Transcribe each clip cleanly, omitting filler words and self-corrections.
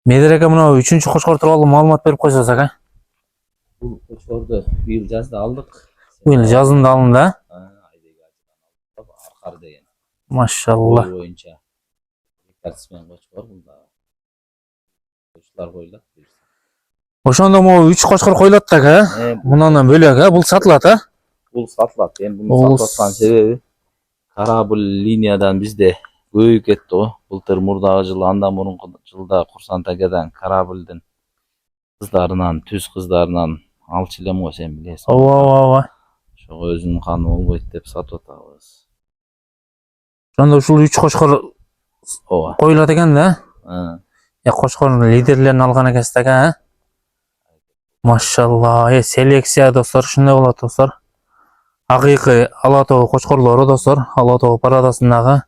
Медер ака, мына 3-чү кошкор тууралуу маалымат берип койсоңуз ака. Бул кочкорду быйыл жазда алдык. Быйыл жазында алынды, Аркар деген. Машалла. Бой боюнча рекордсмен кочкор бул да. Кочкорлар коюлат. Ошондо могу 3 кочкор коюлат да ака. Мындан бөлөк бул сатылат Бул сатылат. Эми буну сатып аткан себеби корабль линиядан бизде көбөйүп кетти го. Былтыр мурдагы жылы андан мурунку жылда Курсант акадан корабльдин кыздарынан, түз кыздарынан алчу элем го, сен билесиң. Ооба. Ошого өзүнүн каны болбойт деп сатып атабыз. Ошондо ушул 3 кочкор коюлат экен да. Кочкордун лидерлерин алган экенсиз ака. Машалла. Селекция достор, ушундай болот достор. Акыйкы Ала Тоо кочкорлору достор, Ала Тоо парадасындагы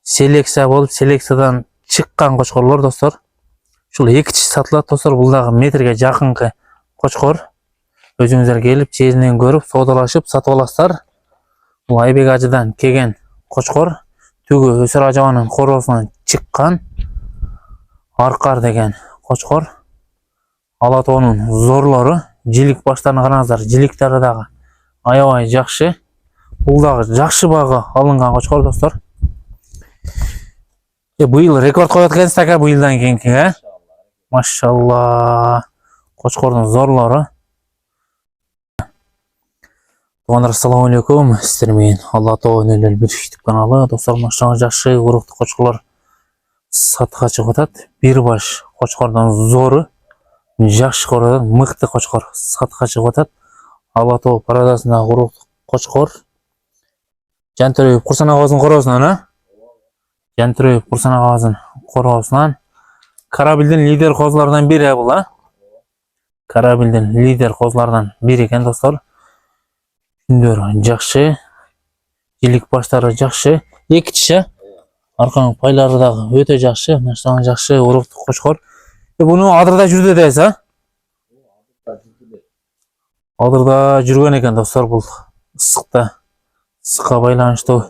селекция болуп, селекциядан чыккан кочкорлор достор. Ушул 2 сатылат достор. Бул дагы метрге жакынкы кочкор. Өзүңүздөр келип, жеринен көрүп, соодалашып сатып аласыздар. Бул Айбек ажыдан келген кочкор. Түгү Өсөр ажабанын короосунан чыккан Аркар деген кочкор. Ала Тоонун зорлору. Жилик баштарын караңыздар, жиликтери дагы аябай жакшы. Бул дагы жакшы багы алынган кочкор достор. Быйыл рекорд коет экенсиз ака, быйылдан кийинки, Машалла. Кочкордун зорлору. Туугандар, ассаламу алейкум. Сиздер менен Ала Тоо өнөөлөр бириктик каналы. Достор, машалла жакшы уруктуу кочкорлор сатка чыгып атат. Бир баш кочкордун зору. Жакшы короодон мыкты кочкор сатка чыгып атат. Ала Тоо парадасындагы уруктуу кочкор. Жантөрөев Курсан агабыздын короосунан, Жантөрөев Курсан агабыздын короосунан. Корабльдин лидер козуларынан бири бул, Корабльдин лидер козуларынан бири экен достор. Күндөрү жакшы, жилик баштары жакшы, 2 тиш, арканын пайлары дагы өтө жакшы, машалла жакшы уруктуу кочкор. Буну адырда жүрдү дейсиз, Адырда жүргөн экен достор, бул ысыкка байланыштуу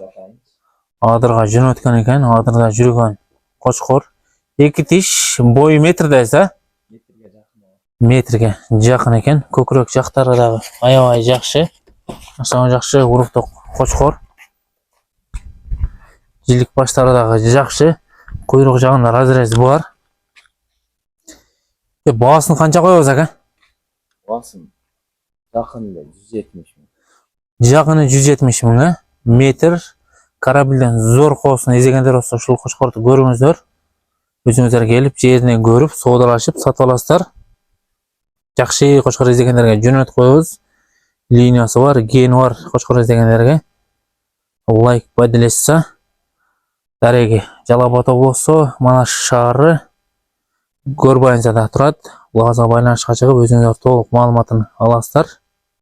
адырга жөнөткөн экен, адырда жүргөн кочкор. 2 тиш, бою метр дейсиз, метрге жакын экен. Көкүрөк жактары дагы аябай жакшы. Машалла жакшы уруктуу кочкор. Жилик баштары дагы жакшы. Куйрук жагында разрез бар. Баасын канча коебуз ака? Баасын жакын эле 170 миң. Жакыны 170 миң, метр. Корабльден зор коосун изегендер болсо ушул кочкорду көрүңүздөр. Өзүңүздөр келип, жеринен көрүп, соодалашып сатып аласыздар. Жакшы кочкор изегендерге жөнөтүп коебуз. Линиясы бар, гени бар кочкор изегендерге. Лайк бадилесса. Дареги Жалал Абад облусу, Манаш шаары, Горбайнзада турат. Буга байланышка чыгып, өзүңүздөр толук маалыматын аласыздар.